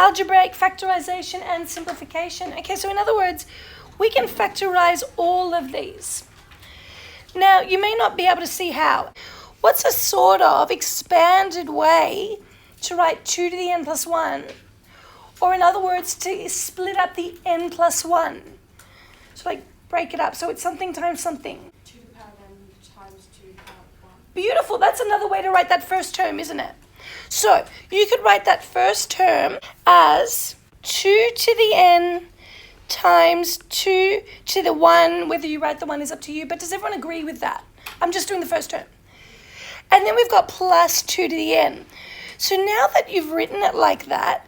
algebraic factorization and simplification. Okay, so in other words, we can factorize all of these. Now, you may not be able to see how. What's a sort of expanded way to write 2 to the n plus 1? Or in other words, to split up the n plus 1. So like break it up. So it's something times something. 2 to the power of n times 2 to the power of 1. Beautiful. That's another way to write that first term, isn't it? So you could write that first term as 2 to the n times 2 to the 1. Whether you write the 1 is up to you, but does everyone agree with that? I'm just doing the first term. And then we've got plus 2 to the n. So now that you've written it like that,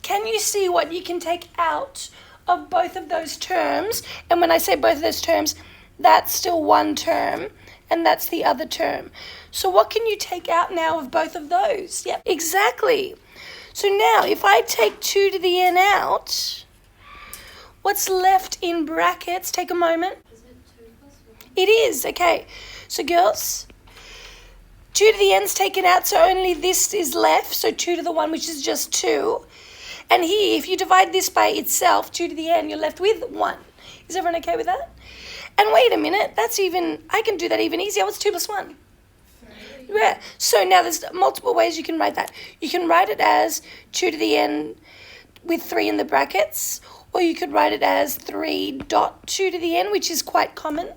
can you see what you can take out of both of those terms? And when I say both of those terms, that's still one term, and that's the other term. So what can you take out now of both of those? Yep, exactly. So now, if I take 2 to the n out, what's left in brackets? Take a moment. Is it 2 plus 1? It is, okay. So girls, 2 to the n's taken out, so only this is left, so 2 to the 1, which is just 2. And here, if you divide this by itself, 2 to the n, you're left with 1. Is everyone okay with that? And wait a minute, I can do that even easier. What's 2 plus 1? 3. Yeah. So now there's multiple ways you can write that. You can write it as 2 to the n with 3 in the brackets, or you could write it as 3.2 to the n, which is quite common.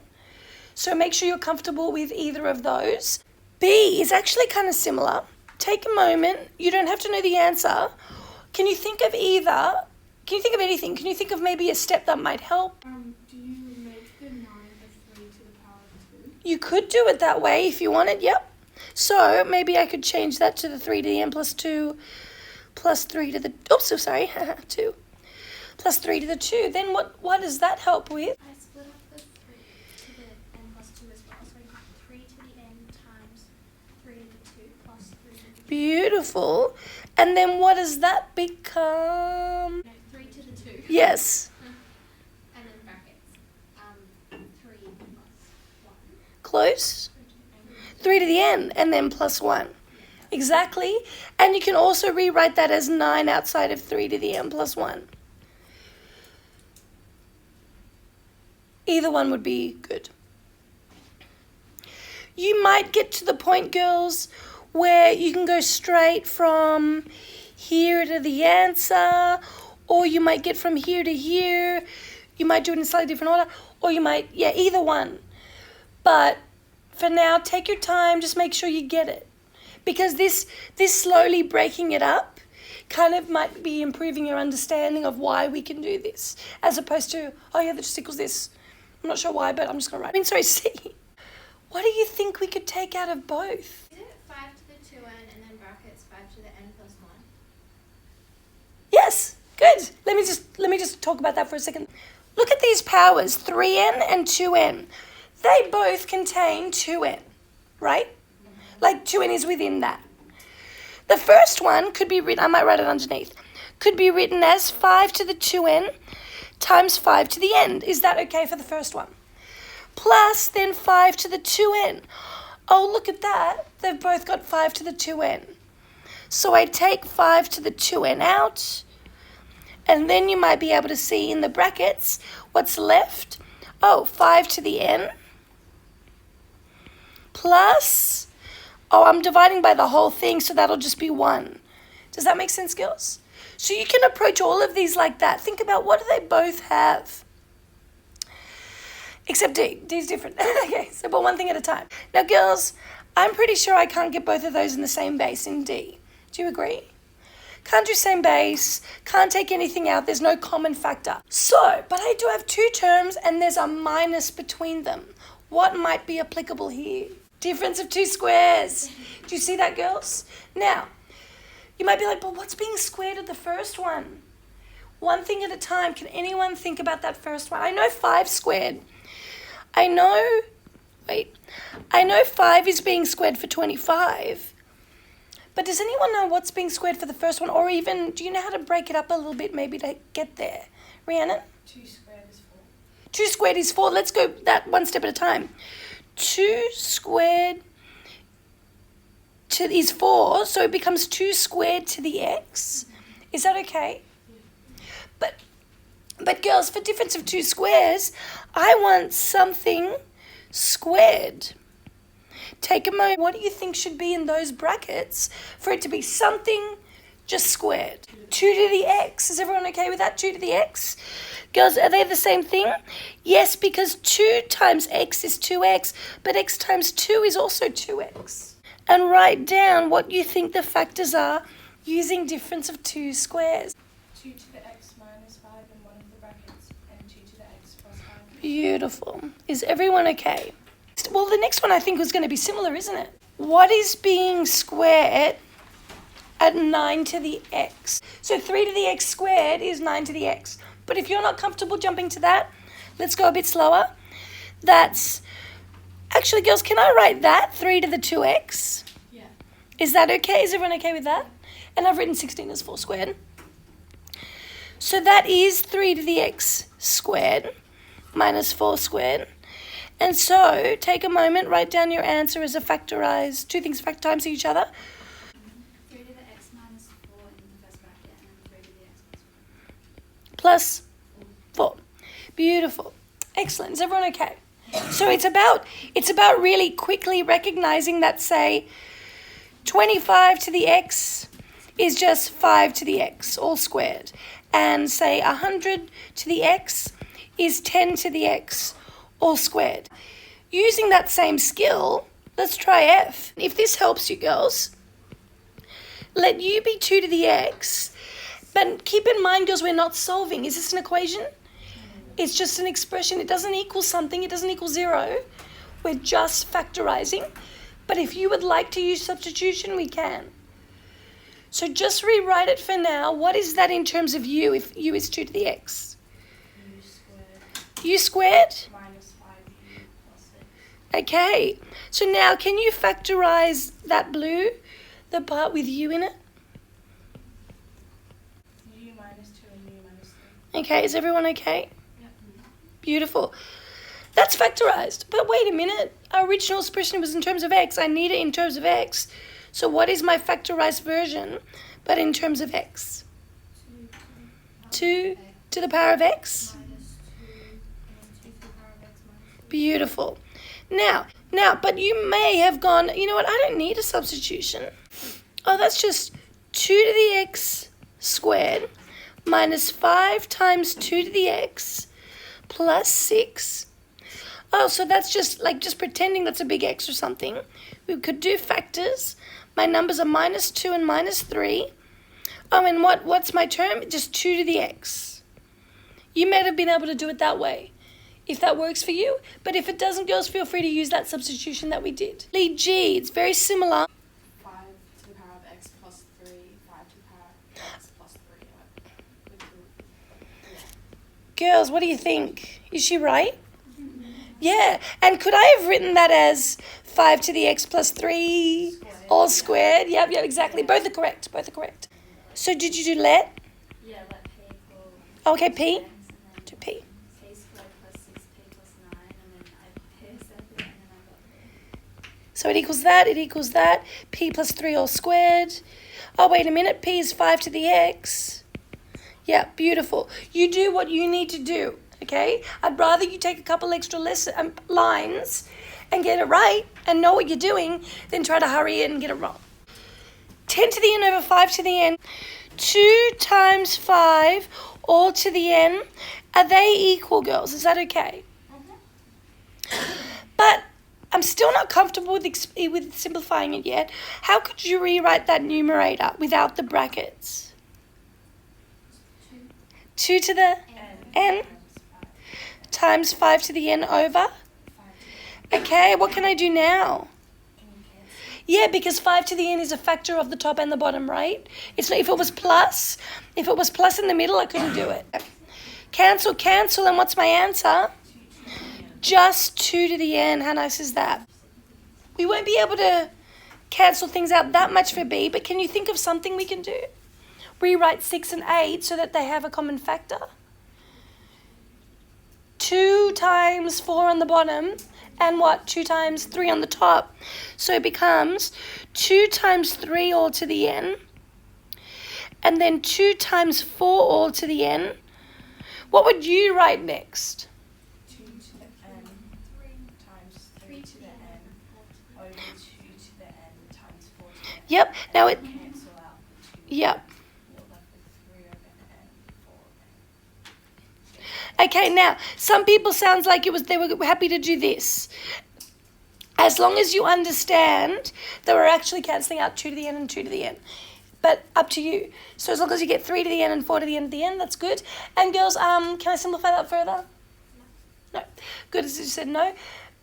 So make sure you're comfortable with either of those. B is actually kind of similar. Take a moment. You don't have to know the answer. Can you think of either? Can you think of anything? Can you think of maybe a step that might help? Do you make the 9 the 3 to the power of 2? You could do it that way if you wanted, yep. So maybe I could change that to the 3 to the n plus 2 plus 3 to the, 2 plus 3 to the 2. Then what does that help with? I split up the 3 to the n plus 2 as well. So I got 3 to the n times 3 to the 2 plus 3 to the 2. Beautiful. And then what does that become? No, 3 to the 2. Yes. And then brackets. 3 plus 1. Close. 3 to 3 the n. to the n and then plus 1. Exactly. And you can also rewrite that as 9 outside of 3 to the n plus 1. Either one would be good. You might get to the point, girls, where you can go straight from here to the answer, or you might get from here to here. You might do it in a slightly different order, or you might, either one. But for now, take your time, just make sure you get it. Because this slowly breaking it up kind of might be improving your understanding of why we can do this, as opposed to, that just equals this. I'm not sure why, but I'm just going to write. C. What do you think we could take out of both? Is it 5 to the 2n and then brackets 5 to the n plus 1? Yes, good. Let me just talk about that for a second. Look at these powers, 3n and 2n. They both contain 2n, right? Like 2n is within that. The first one could be written, I might write it underneath, could be written as 5 to the 2n times 5 to the n. Is that okay for the first one? Plus then 5 to the 2n. Oh, look at that. They've both got 5 to the 2n. So I take 5 to the 2n out, and then you might be able to see in the brackets what's left. 5 to the n plus, I'm dividing by the whole thing, so that'll just be 1. Does that make sense, girls? So you can approach all of these like that. Think about what do they both have? Except D. D's different. Okay, so but one thing at a time. Now, girls, I'm pretty sure I can't get both of those in the same base in D. Do you agree? Can't do same base, can't take anything out, there's no common factor. So, but I do have 2 terms and there's a minus between them. What might be applicable here? Difference of 2 squares. Do you see that, girls? Now, you might be like, but what's being squared at the first one? One thing at a time. Can anyone think about that first one? I know 5 squared. I know 5 is being squared for 25. But does anyone know what's being squared for the first one? Or even, do you know how to break it up a little bit maybe to get there? Rhiannon? 2 squared is 4. 2 squared is 4. Let's go that one step at a time. 2 squared is 4, so it becomes 2 squared to the x Is that okay? But girls, for difference of 2 squares, I want something squared. Take a moment. What do you think should be in those brackets for it to be something just squared? 2 to the x. Is everyone okay with that? 2 to the x? Girls, are they the same thing? Yes, because 2 times x is 2x, but x times 2 is also 2x. And write down what you think the factors are using difference of 2 squares. 2 to the x minus 5 in one of the brackets, and 2 to the x plus 5. Beautiful. Is everyone okay? Well, the next one I think was going to be similar, isn't it? What is being squared at 9 to the x? So 3 to the x squared is 9 to the x. But if you're not comfortable jumping to that, let's go a bit slower. That's, actually girls, can I write that 3 to the 2x? Yeah. Is that okay? Is everyone okay with that? And I've written 16 as 4 squared. So that is 3 to the x squared minus 4 squared. And so take a moment, write down your answer as a factorized, 2 things factor times each other. 3 to the x minus 4 in the first bracket, and then 3 to the x Plus 4. Beautiful. Excellent. Is everyone okay? So it's about really quickly recognizing that, say, 25 to the x is just 5 to the x, all squared. And say 100 to the x is 10 to the x, all squared. Using that same skill, let's try f. If this helps you girls, let u be 2 to the x. But keep in mind, girls, we're not solving. Is this an equation? It's just an expression. It doesn't equal something. It doesn't equal 0. We're just factorizing. But if you would like to use substitution, we can. So just rewrite it for now. What is that in terms of u if u is 2 to the x? U squared U squared? minus 5u plus 6. Okay. So now can you factorize that blue, the part with u in it? U minus 2 and u minus 3. Okay, is everyone okay? Yep. Beautiful. That's factorized. But wait a minute. Our original expression was in terms of x. I need it in terms of x. So what is my factorized version, but in terms of x? 2 to the power of x? Minus 2 and 2 to the power of x minus 3. Beautiful. Now, but you may have gone, you know what, I don't need a substitution. Oh, that's just 2 to the x squared minus 5 times 2 to the x plus 6. Oh, so that's just pretending that's a big X or something. We could do factors. My numbers are minus 2 and minus 3. Oh, and what's my term? Just 2 to the X. You may have been able to do it that way, if that works for you. But if it doesn't, girls, feel free to use that substitution that we did. Lead G, it's very similar. 5 to the power of x plus 3, 5 to the power of x plus 3. Girls, what do you think? Is she right? Yeah. And could I have written that as 5 to the x plus 3 all squared? Yep, exactly. Both are correct. So did you do let? Yeah, let p equal Okay, P. x, and then To P. p squared plus 6p plus 9, and then I pairs that bit, and then I got p. So it equals that. P plus 3 all squared. Oh, wait a minute. P is 5 to the x. Yeah, beautiful. You do what you need to do, okay? I'd rather you take a couple extra lines and get it right and know what you're doing than try to hurry it and get it wrong. 10 to the n over 5 to the n. 2 times 5 all to the n. Are they equal, girls? Is that okay? But I'm still not comfortable with simplifying it yet. How could you rewrite that numerator without the brackets? 2 to the n times 5 to the n over. Okay, what can I do now? Yeah, because 5 to the n is a factor of the top and the bottom, right? It's if it was plus in the middle, I couldn't do it. Cancel, and what's my answer? Just 2 to the n. How nice is that? We won't be able to cancel things out that much for B, but can you think of something we can do? Rewrite 6 and 8 so that they have a common factor. 2 times 4 on the bottom, and 2 times 3 on the top. So it becomes 2 times 3 all to the n. and then 2 times 4 all to the n. What would you write next? 2 to the n times 3 to the n over 2 to the n times 4 to the n. Yep. Now it. Cancel out the 2. Yep. You're left with 3 over n, 4 n. Okay. Now some people sounds like they were happy to do this. As long as you understand that we're actually cancelling out 2 to the n and 2 to the n. But up to you. So as long as you get 3 to the n and 4 to the n at the end, that's good. And girls, can I simplify that further? No. Good, as you said, no.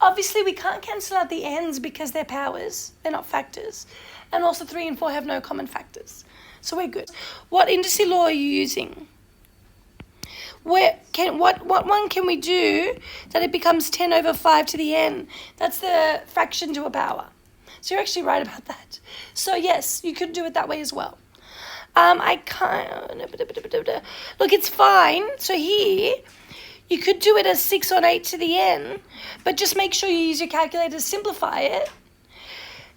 Obviously, we can't cancel out the n's because they're powers. They're not factors. And also 3 and 4 have no common factors. So we're good. What indice law are you using? What one can we do that it becomes 10 over 5 to the n? That's the fraction to a power. So you're actually right about that. So yes, you could do it that way as well. I can't. Look, it's fine. So here, you could do it as 6 on 8 to the n, but just make sure you use your calculator to simplify it.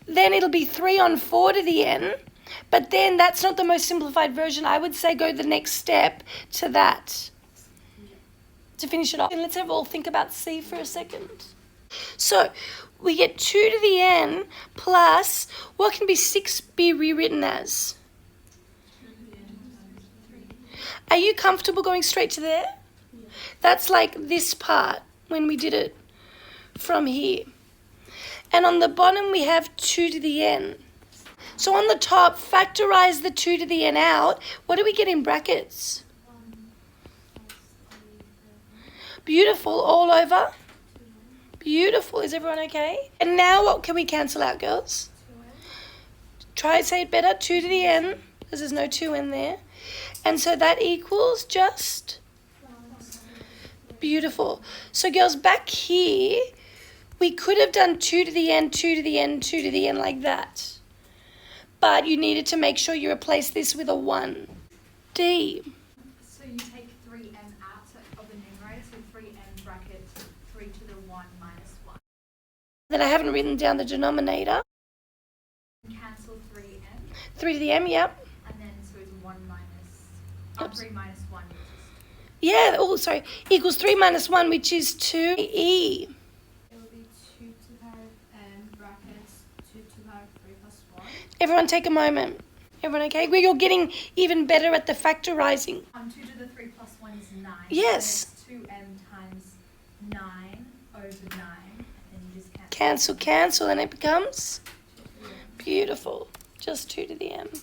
Then it'll be 3 on 4 to the n, but then that's not the most simplified version. I would say go the next step to that to finish it off. And let's all think about C for a second. So we get 2 to the n plus, what can 6 be rewritten as? Are you comfortable going straight to there? That's like this part when we did it from here. And on the bottom we have 2 to the n. So on the top, factorize the 2 to the n out. What do we get in brackets? Beautiful, all over. Beautiful. Is everyone okay? And now what can we cancel out, girls? Try say it better. 2 to the n, because there's no 2 in there. And so that equals just... Beautiful. So girls, back here, we could have done 2 to the n, 2 to the n, 2 to the n like that. But you needed to make sure you replace this with a 1. D. So you take 3m out of the numerator, so 3m bracket 3 to the 1 minus 1. Then I haven't written down the denominator. Cancel 3m, 3 to the m, yep. and then so it's 1 minus, Oops. 3 minus 1, which is Yeah, oh, sorry. Equals 3 minus 1, which is 2e. It will be 2 to the power of n brackets 2 to the power of 3 plus 1. Everyone take a moment. Everyone okay? Well, you're getting even better at the factorizing. 2 to the 3 plus 1 is 9. Yes. So it's 2m times 9 over 9, and then you just cancel. Cancel, and it becomes beautiful. Just 2 to the m.